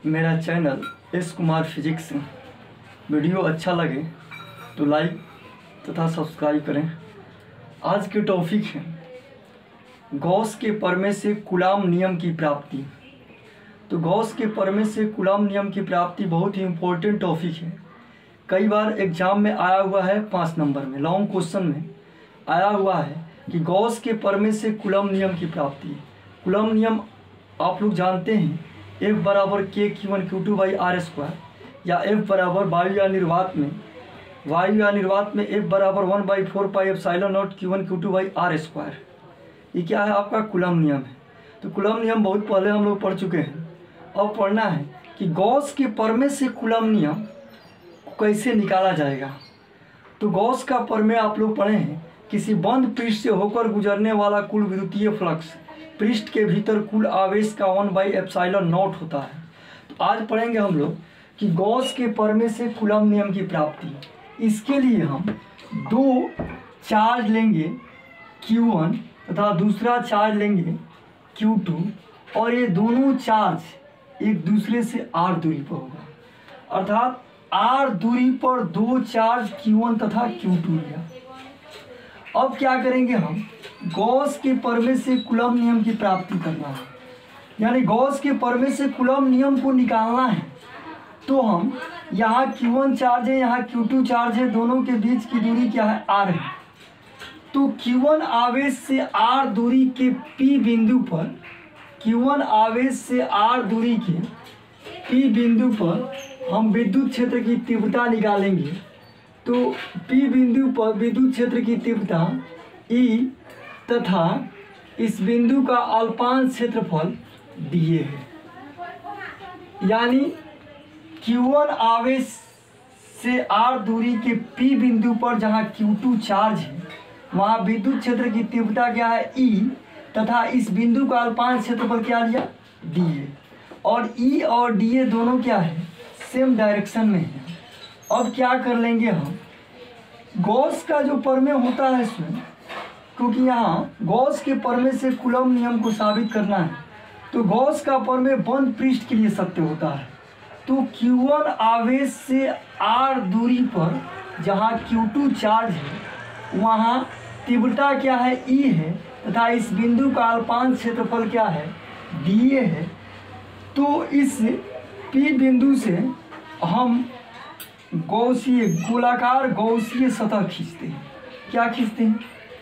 मेरा channel S Kumar physics. Video अच्छा लगे तो लाइक तथा सब्सक्राइब करें। आज के टॉपिक है गॉस के प्रमेय से कूलॉम नियम की प्राप्ति। तो गॉस के प्रमेय से कूलॉम नियम की प्राप्ति बहुत ही इम्पोर्टेंट टॉपिक है। कई बार एग्जाम में आया हुआ है, 5 नंबर में लॉन्ग क्वेश्चन में आया हुआ है कि गॉस के प्रमेय से कूलॉम नियम की प्राप्ति। कूलॉम नियम आप लोग जानते हैं, F बराबर K Q1 Q2 by are square, या F बराबर वायु या निर्वात में F बराबर 1/4 pi epsilon naught Q1 Q2 by are square. ये क्या है? आपका कूलॉम नियम है। तो कूलॉम नियम बहुत पहले हम लोग पढ़ चुके हैं। अब पढ़ना है कि गॉस के प्रमेय से कूलॉम नियम कैसे निकाला जाएगा। तो गॉस का प्रमेय आप लोग पढ़े हैं, किसी बंद पृष्ठ से होकर गुजरने वाला कुल विद्युतीय फ्लक्स पृष्ठ के भीतर कुल आवेश का 1/ε0 होता है। तो आज पढ़ेंगे हम लोग कि गॉस के प्रमेय से कूलॉम नियम की प्राप्ति। इसके लिए हम 2 चार्ज लेंगे Q1 तथा दूसरा चार्ज लेंगे Q2, और ये दोनों चार्ज एक दूसरे से r दूरी पर होगा, अर्थात r दूरी पर 2 चार्ज Q1 तथा Q2 लिया। अब क्या करेंगे हम? गॉस के प्रमेय से कूलॉम नियम की प्राप्ति करना है, यानी गॉस के प्रमेय से कूलॉम नियम को निकालना है। तो हम यहाँ Q1 चार्ज है, यहाँ Q2 चार्ज है, दोनों के बीच की दूरी क्या है? r है। तो Q1 आवेश से r दूरी के P बिंदु पर, Q1 आवेश से r दूरी के P बिंदु पर हम विद्युत क्षेत्र की तीव्रता निकालेंगे। तो P बिंदु पर विद्युत क्षेत्र की तीव्रता E तथा इस बिंदु का अल्पांश क्षेत्रफल dA है। यानी Q1 आवेश से r दूरी के P बिंदु पर जहाँ Q2 चार्ज है, वहाँ विद्युत क्षेत्र की तीव्रता क्या है? E, तथा इस बिंदु का अल्पांश क्षेत्रफल क्या लिया? dA। और E और dA दोनों क्या है? सेम डायरेक्शन में है। अब क्या कर लेंगे हम? गॉस का जो प्रमेय होता है इसमें, क्योंकि यहाँ गॉस के प्रमेय से कूलॉम नियम को साबित करना है, तो गॉस का प्रमेय बंद पृष्ठ के लिए सत्य होता है। तो Q1 आवेश से r दूरी पर जहाँ Q2 चार्ज है, वहाँ तीव्रता क्या है? E है, तथा इस बिंदु का अल्पांश क्षेत्रफल क्या है? dA है। तो इस P बिंदु से हम गोलाकार गॉसीय सतह खींचते हैं। क्या खींचते हैं?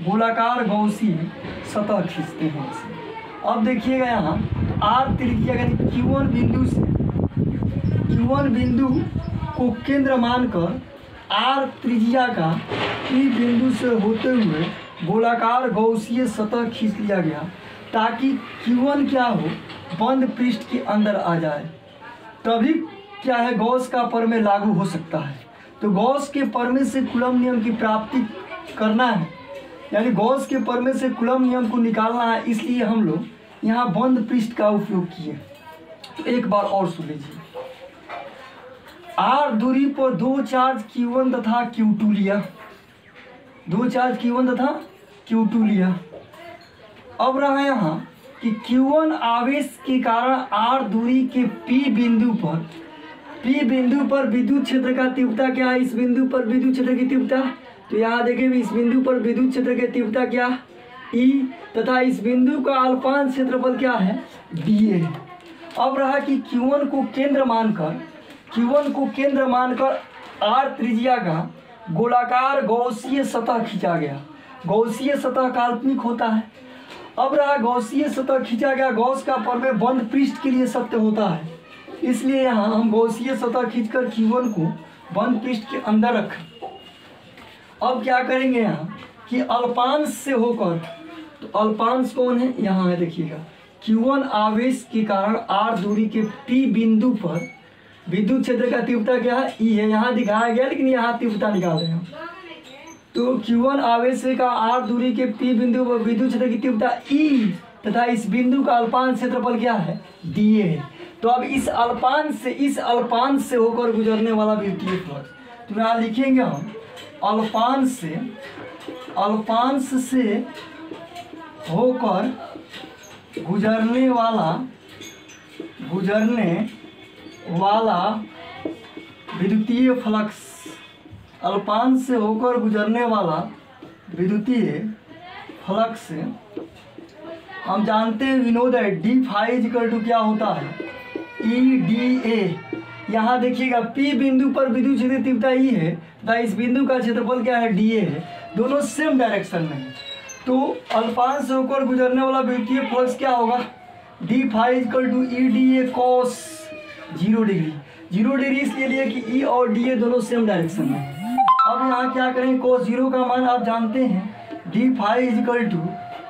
गोलाकार गॉसीय सतह खींचते हैं इसे। अब देखिएगा यहाँ r त्रिज्या यानी Q1 बिंदु से, Q1 बिंदु को केंद्र मानकर r त्रिज्या का P बिंदु से होते हुए गोलाकार गॉसीय सतह खींच लिया गया, ताकि Q1 क्या हो? बंद पृष्ठ के अंदर आ जाए। तभी क्या है? गॉस का प्रमेय लागू हो सकता है। तो गॉस के प्रमेय से कूलॉम नियम की प्राप्ति करना है, यानी गॉस के प्रमेय से कूलॉम नियम को निकालना है, इसलिए हम लोग यहाँ बंद पृष्ठ का उपयोग किए। तो एक बार और सुन लीजिए। r दूरी पर 2 चार्ज Q1 तथा Q2 लिया, 2 चार्ज Q1 तथा Q2 लिया। अब रहा यहाँ कि Q1 आवेश के कारण r दूरी के P बिंदु पर विद्युत क्षेत्र का तीव्रता क्या है? इस बिंदु पर विद्युत क्षेत्र की तीव्रता, तो यहाँ देखें इस बिंदु पर विद्युत क्षेत्र की तीव्रता क्या? E, तथा इस बिंदु का अल्पांश क्षेत्रफल क्या है? dA है। अब रहा कि Q1 को केंद्र मानकर r त्रिज्या का गोलाकार गॉसीय सतह खींचा गया। गॉसीय सतह काल्पनिक होता है। अब रहा गॉसीय सतह खींचा गया, गॉस का प्रमेय बंद पृष्ठ के लिए सत्य होता है, इसलिए यहाँ हम गॉसीय सतह खींचकर Q1 को बंद पृष्ठ के अंदर रखें। अब क्या करेंगे यहाँ कि अल्पांश से होकर, तो अल्पांश कौन है? यहाँ है, देखिएगा Q1 आवेश के कारण r दूरी के P बिंदु पर विद्युत क्षेत्र का तीव्रता क्या है? E है। यहाँ दिखाया गया, लेकिन यहाँ तीव्रता निकाल रहे हैं। तो Q1 आवेश का r दूरी के P बिंदु पर विद्युत क्षेत्र की तीव्रता E, तथा इस बिंदु का अल्पांश क्षेत्रफल क्या है? dA है। तो अब इस अल्पांश से होकर गुजरने वाला विद्युतीय फ्लक्स, तो यहाँ लिखेंगे हम अल्पांश से होकर गुजरने वाला विद्युतीय फ्लक्स, अल्पांश से होकर गुजरने वाला विद्युतीय फ्लक्स से हम जानते हैं, we know that D phi equal to क्या होता है, ई डी ए। यहाँ देखिएगा पी बिंदु पर विद्युत क्षेत्र तीव्रता ई है तथा इस बिंदु का क्षेत्रफल क्या है, डी ए है, दोनों सेम डायरेक्शन में है। तो अल्पांश से होकर गुजरने वाला विद्युतीय फ्लक्स क्या होगा, D phi equal to E D A cos 0 degree. 0 degree इसलिए लिए कि ई और डी ए दोनों सेम डायरेक्शन में है। अब यहाँ क्या करेंगे, cos 0 का मान आप जानते हैं, D phi is equal to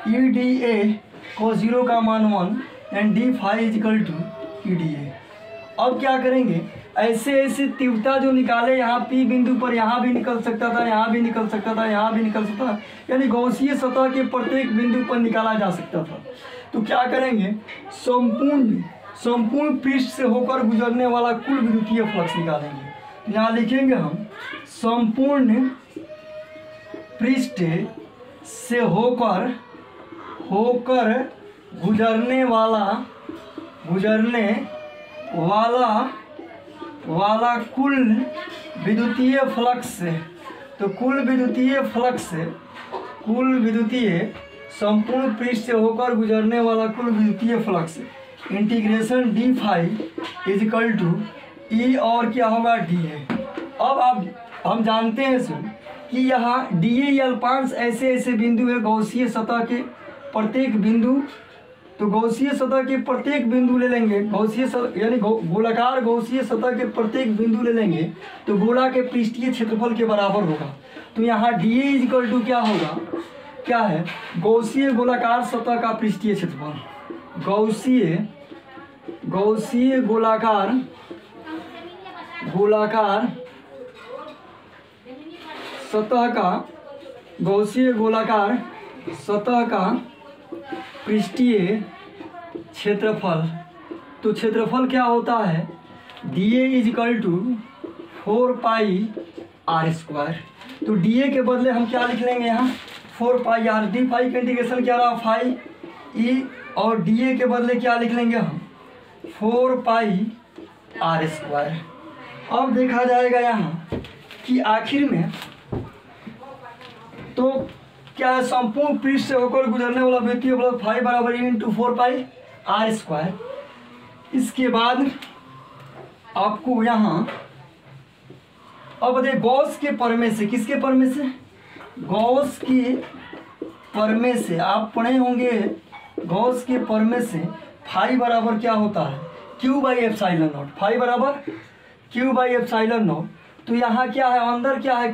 E D A cos 0 का मान 1 and D phi is equal to E D A. अब क्या करेंगे, ऐसे ऐसे तीव्रता जो निकाले यहाँ पी बिंदु पर, यहाँ भी निकल सकता था, यहाँ भी निकल सकता था, यहाँ भी निकल सकता था, यानी गौसीय सतह के प्रत्येक बिंदु पर निकाला जा सकता था। तो क्या करेंगे, संपूर्ण पृष्ठ से होकर गुजरने वाला कुल विद्युतीय फ्लक्स निकालेंगे। यहाँ लिखेंगे हम संपूर्ण पृष्ठ से होकर गुजरने वाला कुल विद्युतीय फ्लक्स से। तो कुल विद्युतीय संपूर्ण पृष्ठ से होकर गुजरने वाला कुल विद्युतीय flux integration d phi is equal to E और क्या होगा, डी ए। अब आप हम जानते हैं सुन कि यहाँ डी ए अल्पांश ऐसे ऐसे बिंदु है गौसीय सतह के प्रत्येक बिंदु। तो गौसीय सतह के प्रत्येक बिंदु ले लेंगे, यानी गोलाकार गौसीय सतह के प्रत्येक बिंदु ले लेंगे तो गोला के पृष्ठीय क्षेत्रफल के बराबर होगा। तो यहाँ डी ए इजिकल टू क्या होगा, क्या है, गौसीय गोलाकार सतह का पृष्ठीय क्षेत्रफल। गौसीय गोलाकार सतह का पृष्ठीय क्षेत्रफल। तो क्षेत्रफल क्या होता है, D A equal to 4 pi R square. तो डी ए के बदले हम क्या लिख लेंगे यहाँ, 4 पाई आर। डी फाई का इंटीग्रेशन क्या रहा, फाई ई, और डी ए के बदले क्या लिख लेंगे हम, 4 पाई आर स्क्वायर। अब देखा जाएगा यहाँ कि आखिर में तो क्या है, संपूर्ण पृष्ठ से होकर गुजरने वाला विद्युतीय फ्लक्स फाई बराबर E into 4 pi R square. इसके बाद आपको यहाँ अब देखिए गॉस के प्रमेय से, किसके प्रमेय से, गॉस के प्रमेय से आप पढ़े होंगे, गॉस के प्रमेय से फाई बराबर क्या होता है, Q by epsilon naught. Phi बराबर क्यू बाई एप्सिलॉन नॉट। तो यहाँ क्या है, अंदर क्या है,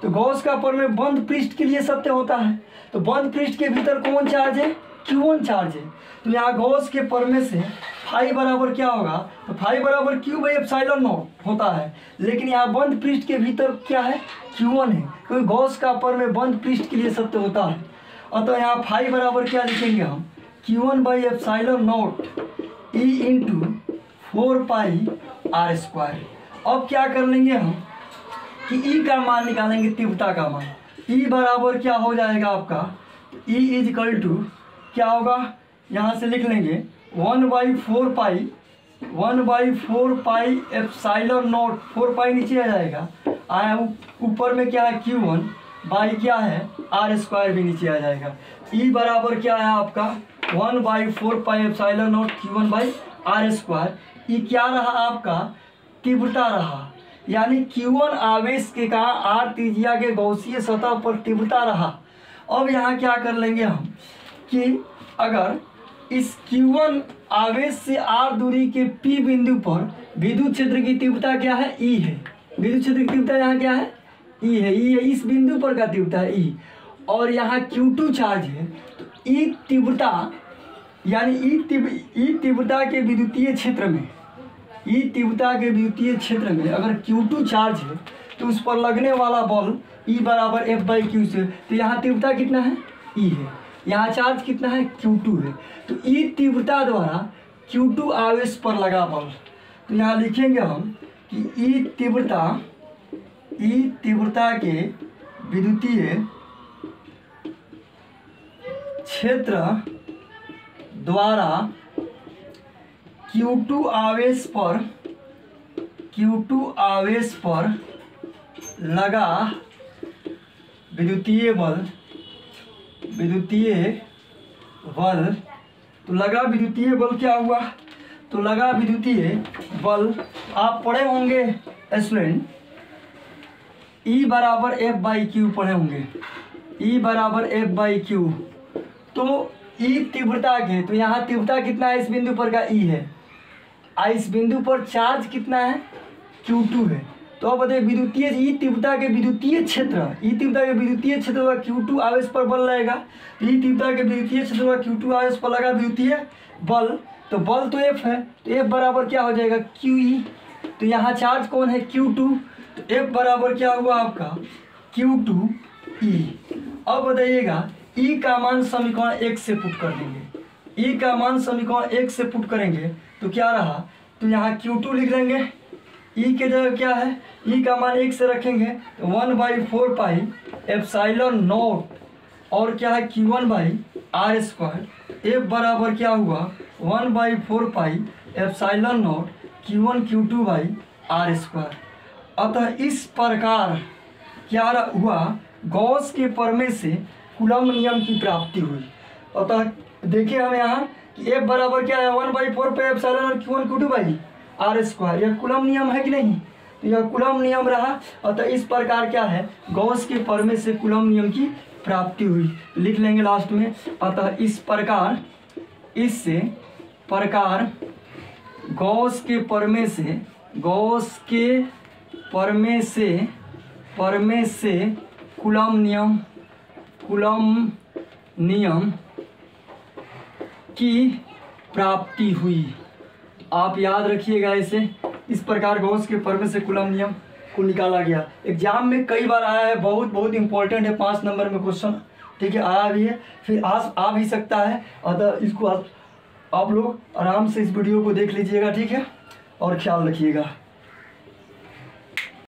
तो गॉस का प्रमेय बंद पृष्ठ के लिए सत्य होता है। तो बंद पृष्ठ के भीतर कौन चार्ज है, Q1 चार्ज है। तो यहाँ गॉस के प्रमेय से फाई बराबर क्या होगा, तो फाई बराबर क्यू बाई एप्सिलॉन नॉट होता है। लेकिन यहाँ बंद पृष्ठ के भीतर क्या है, Q1 है, क्योंकि गॉस का प्रमेय बंद पृष्ठ के लिए सत्य होता है। और तो यहाँ फाई बराबर क्या लिखेंगे हम, Q1 by epsilon naught E into 4 pi R square. अब क्या कर लेंगे हम कि ई का मान निकालेंगे, तीव्रता का मान। ई बराबर क्या हो जाएगा आपका, ई इजिकल टू क्या होगा, यहाँ से लिख लेंगे 1/4 पाई एप्सिलॉन नॉट। 4 पाई नीचे आ जाएगा, आया ऊपर में क्या है Q1 बाई क्या है आर स्क्वायर भी नीचे आ जाएगा। ई बराबर क्या है आपका 1/4 pi epsilon naught Q1 by are square. E क्या रहा आपका, तीव्रता रहा, यानी Q1 आवेश के कहा R त्रिज्या के गौसीय सतह पर तीव्रता रहा। अब यहाँ क्या कर लेंगे हम कि अगर इस Q1 आवेश से R दूरी के P बिंदु पर विद्युत क्षेत्र की तीव्रता क्या है, E है। विद्युत क्षेत्र की तीव्रता यहाँ क्या है, E है। E है, इस बिंदु पर का तीव्रता है E, और यहाँ Q2 चार्ज है। तो E तीव्रता यानी E तीव्रता के विद्युतीय क्षेत्र में, ई तीव्रता के विद्युतीय क्षेत्र में अगर Q2 चार्ज है तो उस पर लगने वाला बल E बराबर F/Q से। तो यहाँ तीव्रता कितना है, E है, यहाँ चार्ज कितना है, Q2 है। तो E तीव्रता द्वारा Q2 आवेश पर लगा बल। तो यहाँ लिखेंगे हम कि E तीव्रता के विद्युतीय क्षेत्र द्वारा Q2 आवेश पर Q2 आवेश पर लगा विद्युतीय बल तो लगा विद्युतीय बल क्या हुआ, तो लगा विद्युतीय बल, आप पढ़े होंगे स्टूडेंट, E बराबर F/Q पढ़े होंगे, E बराबर F/Q। तो E तीव्रता के, तो यहाँ तीव्रता कितना है इस बिंदु पर का E है, इस बिंदु पर चार्ज कितना है Q2 है। तो अब बताइए विद्युतीय E तीव्रता के विद्युतीय क्षेत्र, E तीव्रता के विद्युतीय क्षेत्र का Q2 आवेश पर बल लगेगा। E तीव्रता के विद्युतीय क्षेत्र का Q2 आवेश पर लगा विद्युतीय बल, तो बल तो F है, तो F बराबर क्या हो जाएगा QE। तो यहाँ चार्ज कौन है Q2, तो F बराबर क्या हुआ आपका Q2E। अब बताइएगा E का मान समीकरण 1 से पुट कर देंगे, E का मान समीकरण 1 से पुट करेंगे तो क्या रहा, तो यहाँ Q2 लिख लेंगे, E के जगह क्या है, E का मान 1 से रखेंगे तो 1/4 पाई एप्सिलॉन नॉट और क्या है Q1/r²। F बराबर क्या हुआ 1/4 pi epsilon naught Q1 Q2/r²। अतः इस प्रकार क्या हुआ, गॉस के प्रमेय से कूलम्ब नियम की प्राप्ति हुई। अतः देखिए हम यहाँ कि F बराबर क्या है 1/4 pi epsilon naught Q1 Q2/r²। यह कूलम्ब नियम है कि नहीं, तो यह कूलम्ब नियम रहा। अतः इस प्रकार क्या है, गॉस के प्रमेय से कूलम्ब नियम की प्राप्ति हुई, लिख लेंगे लास्ट में। अतः इस प्रकार गॉस के प्रमेय से कूलम्ब नियम की प्राप्ति हुई। आप याद रखिएगा इसे, इस प्रकार गॉस के प्रमेय से कूलम्ब नियम को निकाला गया। एग्जाम में कई बार आया है, बहुत इंपॉर्टेंट है, 5 नंबर में क्वेश्चन, ठीक है, आया भी है, फिर आ भी सकता है। अतः इसको आप लोग आराम से इस वीडियो को देख लीजिएगा, ठीक है, और ख्याल रखिएगा।